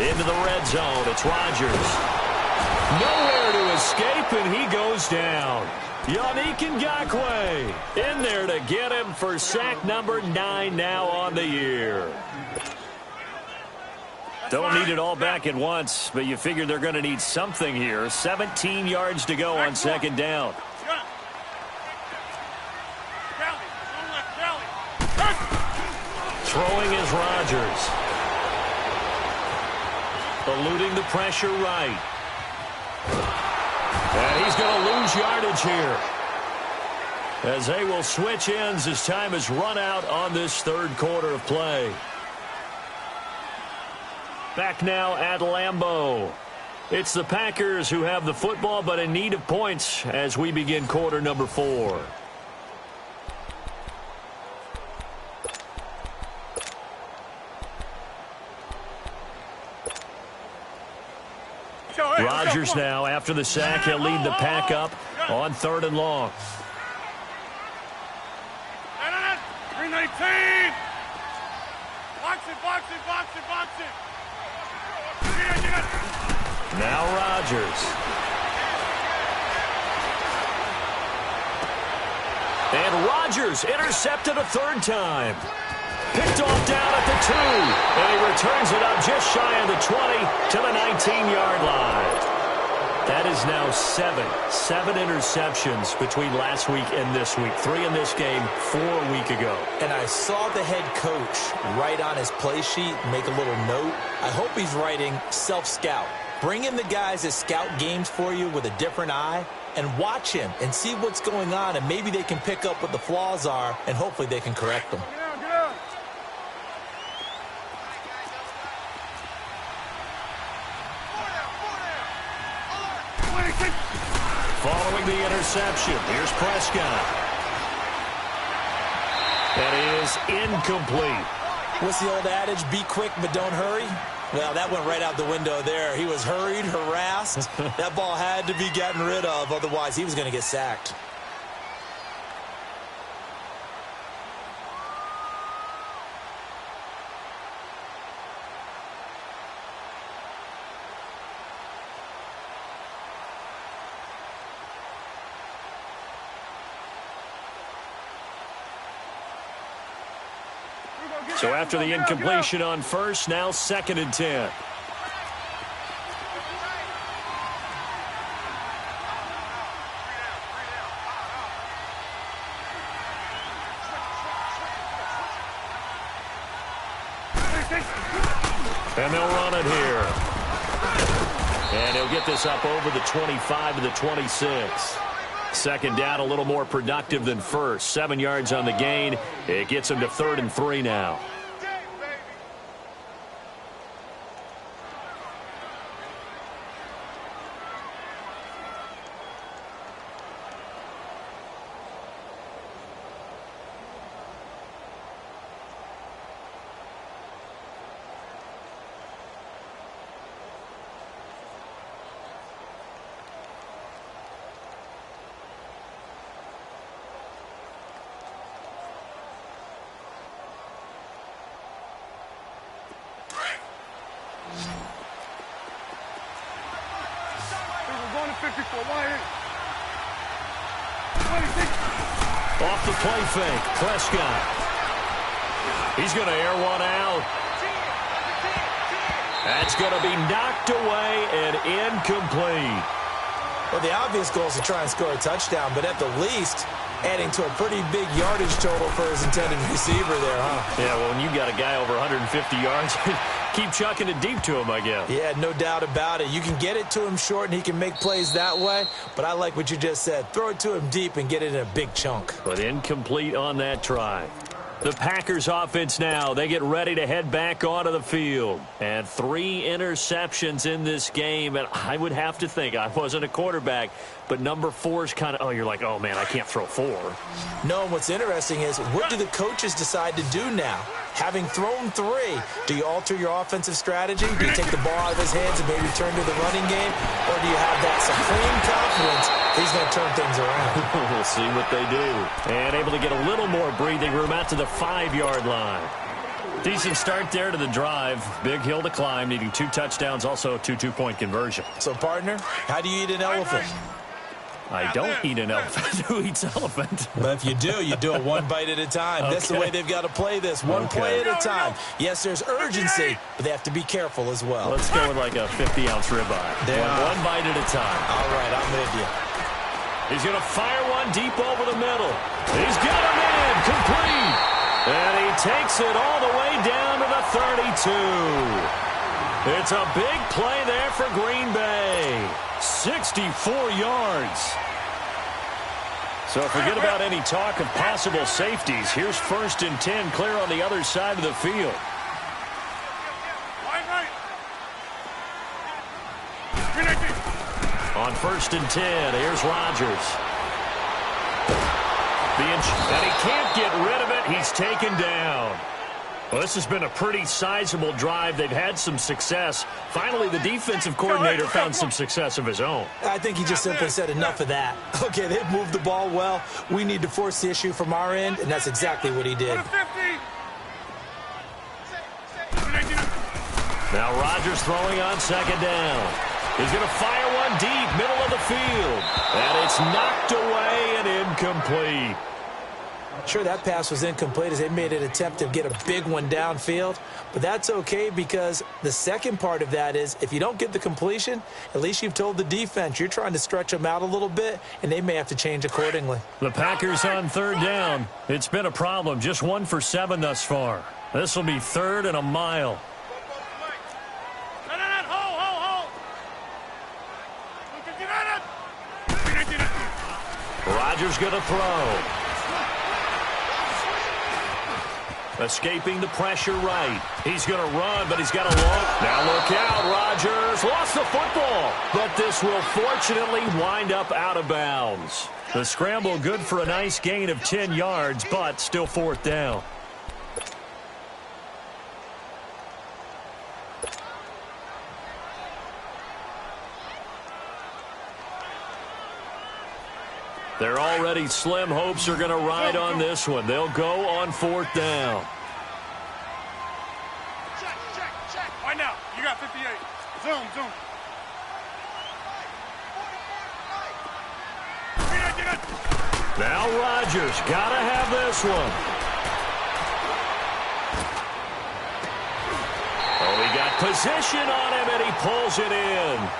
S3: Into the red zone, it's Rodgers. Nowhere to escape, and he goes down. Yannick Ngakoue in there to get him for sack number 9 now on the year. Don't need it all back at once, but you figure they're going to need something here. 17 yards to go on 2nd down. Throwing is Rodgers. Eluding the pressure right. And he's going to lose yardage here, as they will switch ends as time is run out on this 3rd quarter of play. Back now at Lambeau. It's the Packers who have the football, but in need of points as we begin quarter number 4. Rodgers now, after the sack, he'll lead the Pack up on 3rd and long.
S2: 319. Box it.
S3: Now Rodgers. And Rodgers intercepted a 3rd time. Picked off down at the 2. And he returns it up just shy of the 20 to the 19-yard line. That is now 7 interceptions between last week and this week. 3 in this game, 4 a week ago.
S1: And I saw the head coach write on his play sheet, make a little note. I hope he's writing self-scout. Bring in the guys that scout games for you with a different eye and watch him and see what's going on, and maybe they can pick up what the flaws are, and hopefully they can correct them.
S3: Following the interception, here's Prescott. That is incomplete.
S1: What's the old adage, be quick but don't hurry? Well, that went right out the window there. He was hurried, harassed. That ball had to be gotten rid of, otherwise he was going to get sacked.
S3: So after the incompletion on 1st, now 2nd and 10. And they'll run it here. And he'll get this up over the 25 to the 26. 2nd down, a little more productive than 1st. 7 yards on the gain. It gets him to 3rd and 3 now. Off the play fake, Prescott. He's going to air one out. That's going to be knocked away and incomplete.
S1: Well, the obvious goal is to try and score a touchdown, but at the least, adding to a pretty big yardage total for his intended receiver there, huh?
S3: Yeah, well, when you got a guy over 150 yards, keep chucking it deep to him, I guess.
S1: Yeah, no doubt about it. You can get it to him short, and he can make plays that way, but I like what you just said. Throw it to him deep and get it in a big chunk.
S3: But incomplete on that try. The Packers offense now, they get ready to head back onto the field. And 3 interceptions in this game. And I would have to think, I wasn't a quarterback, but number 4 is kind of, you're like, oh, man, I can't throw 4.
S1: No, and what's interesting is, what do the coaches decide to do now? Having thrown 3, do you alter your offensive strategy? Do you take the ball out of his hands and maybe turn to the running game? Or do you have that supreme confidence he's going to turn things around?
S3: We'll see what they do. And able to get a little more breathing room out to the 5-yard line. Decent start there to the drive. Big hill to climb, needing 2 touchdowns, also a 2 two-point conversion.
S1: So, partner, how do you eat an elephant?
S3: I don't eat an elephant. Who eats elephant?
S1: But if you do it one bite at a time.
S3: Okay.
S1: That's the way they've got to play this, one play at a time. Yes, there's urgency, but they have to be careful as well.
S3: Let's go with like a 50-ounce ribeye. One bite at a time.
S1: All right, I'm with you.
S3: He's going to fire one deep over the middle. He's got him in, complete. And he takes it all the way down to the 32. It's a big play there for Green Bay. 64 yards. So forget about any talk of possible safeties. Here's 1st and 10, clear on the other side of the field. On 1st and 10, here's Rodgers. And he can't get rid of it. He's taken down. Well, this has been a pretty sizable drive. They've had some success. Finally, the defensive coordinator found some success of his own.
S1: I think he just simply said enough of that. Okay, they've moved the ball well. We need to force the issue from our end, and that's exactly what he did.
S3: Now Rodgers throwing on 2nd down. He's going to fire one deep, middle of the field. And it's knocked away and incomplete.
S1: Sure, that pass was incomplete as they made an attempt to get a big one downfield, but that's okay because the second part of that is if you don't get the completion, at least you've told the defense you're trying to stretch them out a little bit, and they may have to change accordingly.
S3: The Packers on 3rd down. It's been a problem, just 1 for 7 thus far. This will be 3rd and a mile. Rodgers going to throw. Escaping the pressure right. He's going to run, but he's got a long. Now look out, Rodgers lost the football. But this will fortunately wind up out of bounds. The scramble good for a nice gain of 10 yards, but still 4th down. They're already slim hopes are going to ride on this one. They'll go on 4th down.
S2: Check. Right now, you got 58. Zoom.
S3: Now Rodgers got to have this one. Oh, he got position on him, and he pulls it in.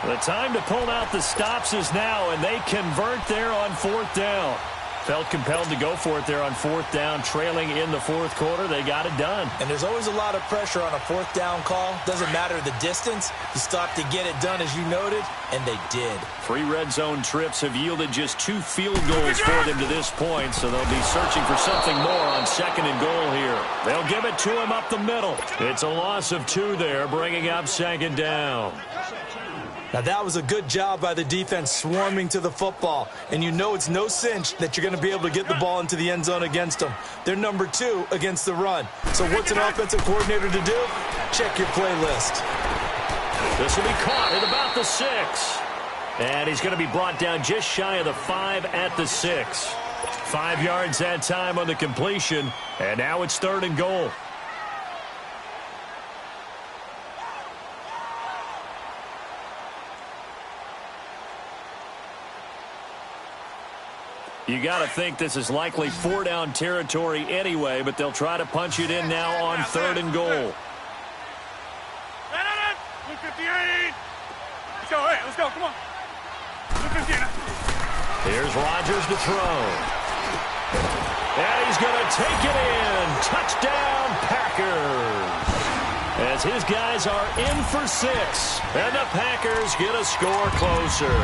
S3: The time to pull out the stops is now, and they convert there on 4th down. Felt compelled to go for it there on 4th down, trailing in the 4th quarter. They got it done.
S1: And there's always a lot of pressure on a 4th down call. Doesn't matter the distance. You stop to get it done, as you noted, and they did. 3
S3: red zone trips have yielded just 2 field goals for them to this point, so they'll be searching for something more on 2nd and goal here. They'll give it to him up the middle. It's a loss of 2 there, bringing up 2nd down.
S1: Now, that was a good job by the defense swarming to the football. And you know it's no cinch that you're going to be able to get the ball into the end zone against them. They're number 2 against the run. So what's an offensive coordinator to do? Check your playlist.
S3: This will be caught at about the 6. And he's going to be brought down just shy of the 5 at the 6. 5 yards that time on the completion. And now it's 3rd and goal. You got to think this is likely 4-down territory anyway, but they'll try to punch it in now on 3rd and goal.
S2: 258. Let's go, hey, let's go, come on. 258.
S3: Here's Rodgers to throw. And he's going to take it in. Touchdown, Packers. As his guys are in for 6. And the Packers get a score closer.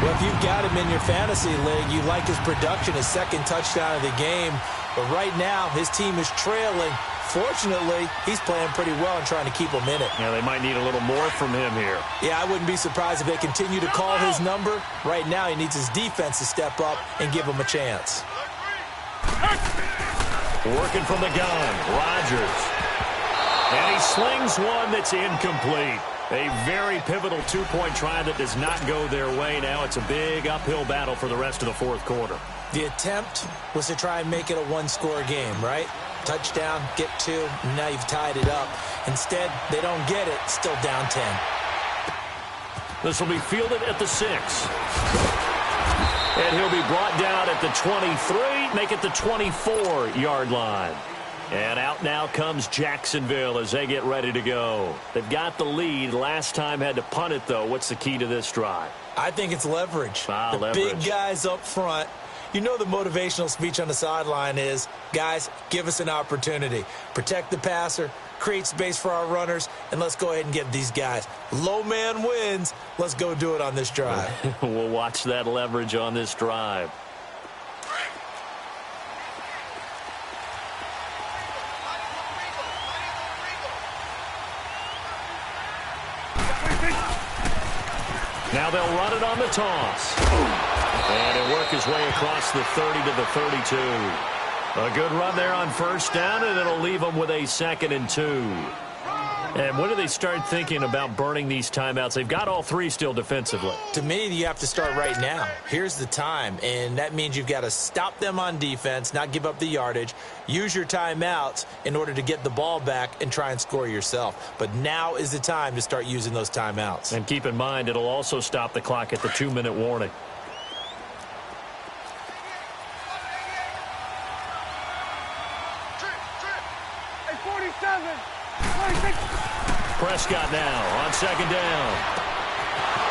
S1: Well, if you've got him in your fantasy league, you like his production, his 2nd touchdown of the game. But right now, his team is trailing. Fortunately, he's playing pretty well and trying to keep them in it.
S3: Yeah, they might need a little more from him here.
S1: Yeah, I wouldn't be surprised if they continue to call his number. Right now, he needs his defense to step up and give him a chance.
S3: Working from the gun, Rodgers. And he slings one that's incomplete. A very pivotal 2-point try that does not go their way. Now it's a big uphill battle for the rest of the 4th quarter.
S1: The attempt was to try and make it a 1-score game, right? Touchdown, get 2, and now you've tied it up. Instead, they don't get it, still down 10.
S3: This will be fielded at the 6. And he'll be brought down at the 23, make it the 24-yard line. And out now comes Jacksonville as they get ready to go. They've got the lead. Last time had to punt it, though. What's the key to this drive?
S1: I think it's leverage.
S3: Leverage.
S1: Big guys up front. You know the motivational speech on the sideline is, guys, give us an opportunity. Protect the passer, create space for our runners, and let's go ahead and get these guys. Low man wins. Let's go do it on this drive.
S3: We'll watch that leverage on this drive. Now they'll run it on the toss. And he'll work his way across the 30 to the 32. A good run there on 1st down, and it'll leave them with a 2nd and 2. And when do they start thinking about burning these timeouts? They've got all 3 still defensively.
S1: To me, you have to start right now. Here's the time, and that means you've got to stop them on defense, not give up the yardage, use your timeouts in order to get the ball back and try and score yourself. But now is the time to start using those timeouts.
S3: And keep in mind, it'll also stop the clock at the 2-minute warning. Prescott now on 2nd down.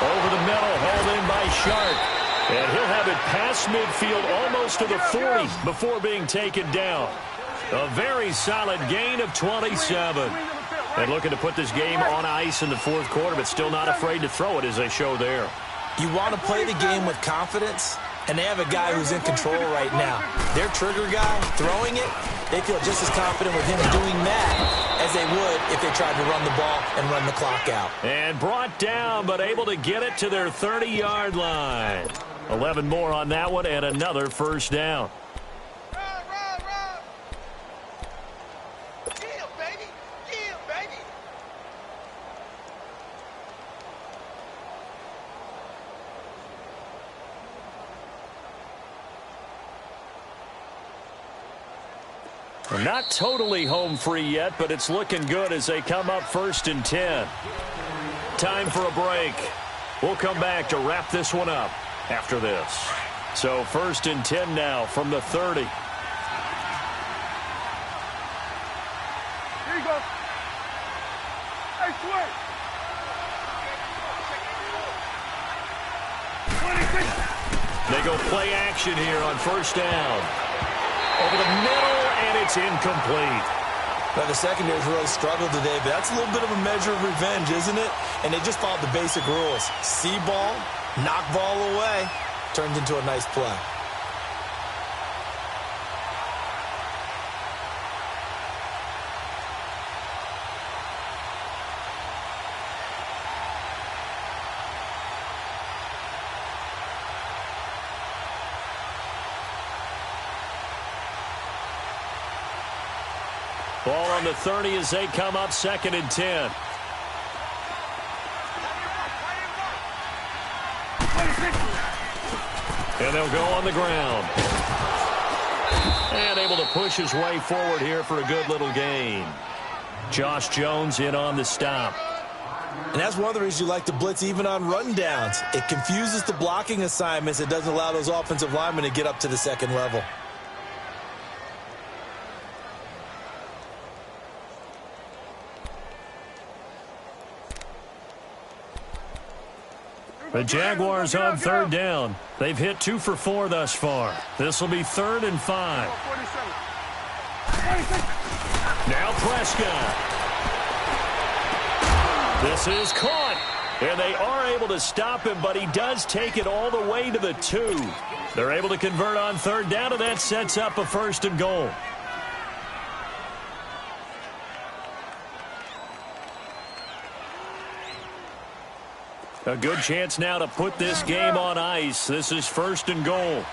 S3: Over the middle, hauled in by Sharp. And he'll have it past midfield almost to the 40 before being taken down. A very solid gain of 27. And looking to put this game on ice in the 4th quarter, but still not afraid to throw it as they show there.
S1: You want to play the game with confidence, and they have a guy who's in control right now. Their trigger guy throwing it, they feel just as confident with him doing that as they would if they tried to run the ball and run the clock out.
S3: And brought down, but able to get it to their 30-yard line. 11 more on that one, and another 1st down. Not totally home free yet, but it's looking good as they come up 1st and 10. Time for a break. We'll come back to wrap this one up after this. So 1st and 10 now from the 30.
S2: Here you go. Hey, switch. 26.
S3: They go play action here on 1st down. Over the middle, and it's incomplete.
S1: Well, the secondary's really struggled today, but that's a little bit of a measure of revenge, isn't it? And they just followed the basic rules. See ball, knock ball away, turns into a nice play.
S3: Ball on the 30 as they come up 2nd and 10. And they'll go on the ground. And able to push his way forward here for a good little gain. Josh Jones in on the stop.
S1: And that's one of the reasons you like to blitz even on rundowns. It confuses the blocking assignments. It doesn't allow those offensive linemen to get up to the second level.
S3: The Jaguars on third down. They've hit 2 for 4 thus far. This will be 3rd and 5. Now Prescott. This is caught. And they are able to stop him, but he does take it all the way to the 2. They're able to convert on third down, and that sets up a 1st and goal. A good chance now to put this game on ice. This is 1st and goal.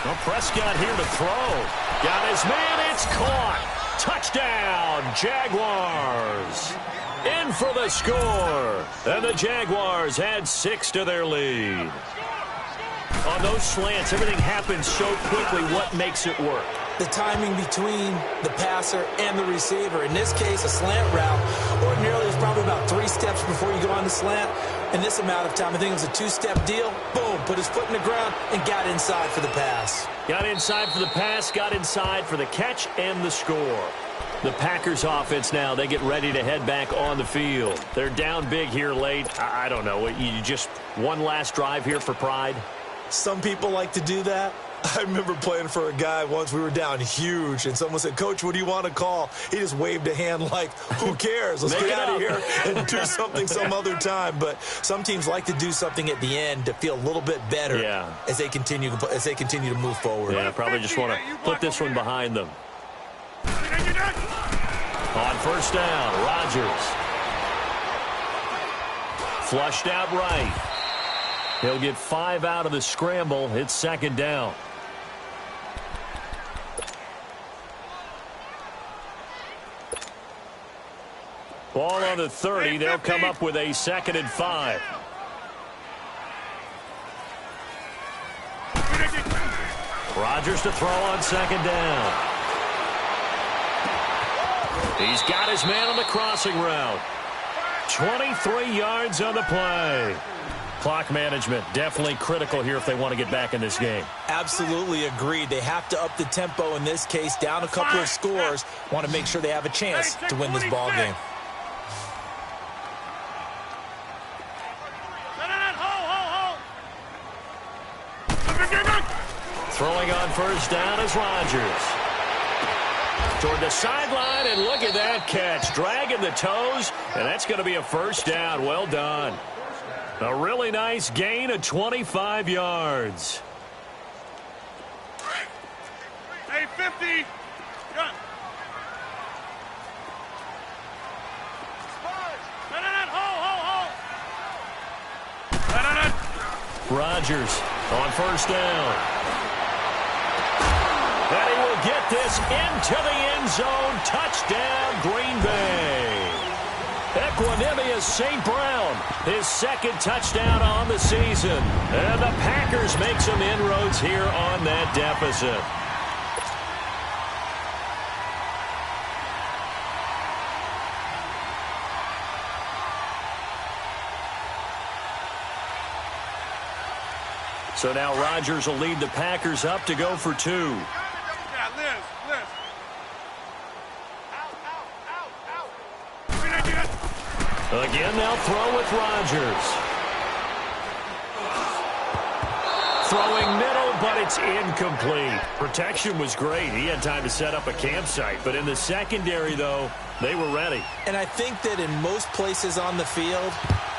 S3: Well, Prescott here to throw. Got his man. It's caught. Touchdown, Jaguars. In for the score. And the Jaguars add 6 to their lead. On those slants, everything happens so quickly. What makes it work?
S1: The timing between the passer and the receiver. In this case, a slant route. Ordinarily, it's probably about 3 steps before you go on the slant. In this amount of time, I think it was a 2-step deal. Boom, put his foot in the ground and got inside for the pass.
S3: Got inside for the pass, got inside for the catch and the score. The Packers offense now, they get ready to head back on the field. They're down big here late. I don't know. You just one last drive here for pride?
S1: Some people like to do that. I remember playing for a guy once. We were down huge, and someone said, "Coach, what do you want to call?" He just waved a hand like, who cares? Let's get out of here and do something some other time. But some teams like to do something at the end to feel a little bit better as they continue to move forward.
S3: Yeah, probably just want to put this one behind them. On first down, Rodgers. Flushed out right. He'll get 5 out of the scramble. It's 2nd down. Ball on the 30. They'll come up with a 2nd and 5. Rodgers to throw on 2nd down. He's got his man on the crossing route. 23 yards on the play. Clock management definitely critical here if they want to get back in this game.
S1: Absolutely agreed. They have to up the tempo in this case, down a couple of scores. Want to make sure they have a chance to win this ball game.
S3: Throwing on first down is Rodgers. Toward the sideline, and look at that catch. Dragging the toes, and that's going to be a 1st down. Well done. A really nice gain of 25 yards.
S2: Hey, 50. Gun.
S3: Rodgers on first down. And he will get this into the end zone. Touchdown, Green Bay. Equanimous St. Brown, his 2nd touchdown on the season. And the Packers make some inroads here on that deficit. So now Rodgers will lead the Packers up to go for 2.
S2: Yeah, Liz.
S3: Again, they'll throw with Rodgers. Throwing middle, but it's incomplete. Protection was great. He had time to set up a campsite. But in the secondary, though, they were ready.
S1: And I think that in most places on the field,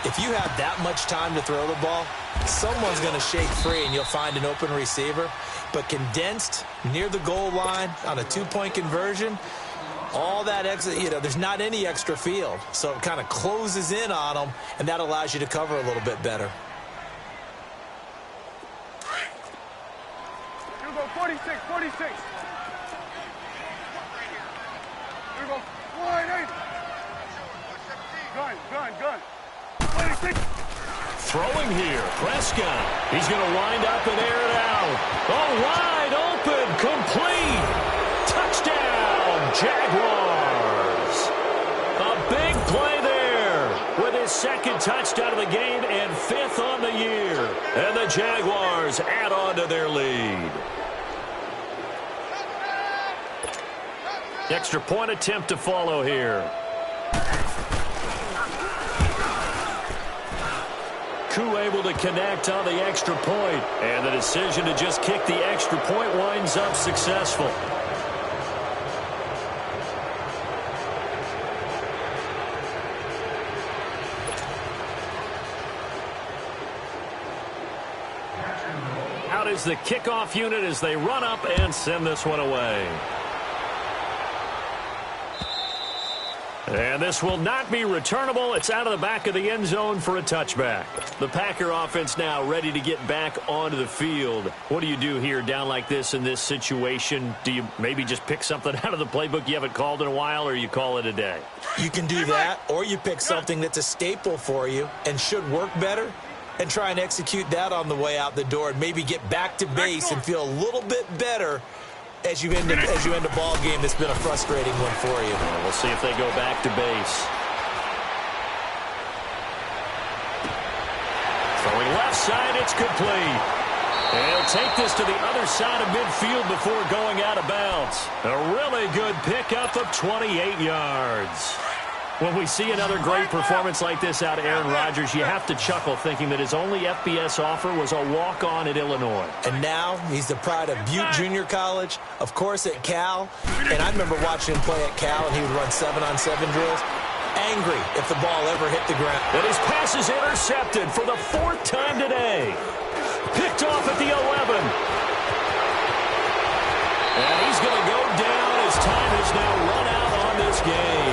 S1: if you have that much time to throw the ball, someone's going to shake free and you'll find an open receiver. But condensed near the goal line on a 2-point conversion, all that extra, there's not any extra field. So it kind of closes in on them, and that allows you to cover a little bit better.
S2: Here we go, 46. Here we go, 1-8. Gun. 46.
S3: Throwing here, Prescott. He's going to wind up and air it out. Oh, wide open, complete. Touchdown, Jaguars. A big play there with his second touchdown of the game and 5th on the year. And the Jaguars add on to their lead. Extra point attempt to follow here. Koo able to connect on the extra point. And the decision to just kick the extra point winds up successful. Out is the kickoff unit as they run up and send this one away. And this will not be returnable. It's out of the back of the end zone for a touchback. The Packer offense now ready to get back onto the field. What do you do here down like this in this situation? Do you maybe just pick something out of the playbook you haven't called in a while, or you call it a day?
S1: You can do that, or you pick something that's a staple for you and should work better and try and execute that on the way out the door and maybe get back to base and feel a little bit better as you end a ball game that's been a frustrating one for you.
S3: Well, we'll see if they go back to base. Throwing left side, it's complete. And he'll take this to the other side of midfield before going out of bounds. A really good pickup of 28 yards. When we see another great performance like this out of Aaron Rodgers, you have to chuckle thinking that his only FBS offer was a walk-on at Illinois.
S1: And now he's the pride of Butte Junior College, of course at Cal. And I remember watching him play at Cal, and he would run 7-on-7 drills. Angry if the ball ever hit the ground.
S3: And his pass is intercepted for the 4th time today. Picked off at the 11. And he's going to go down as time has now run out on this game.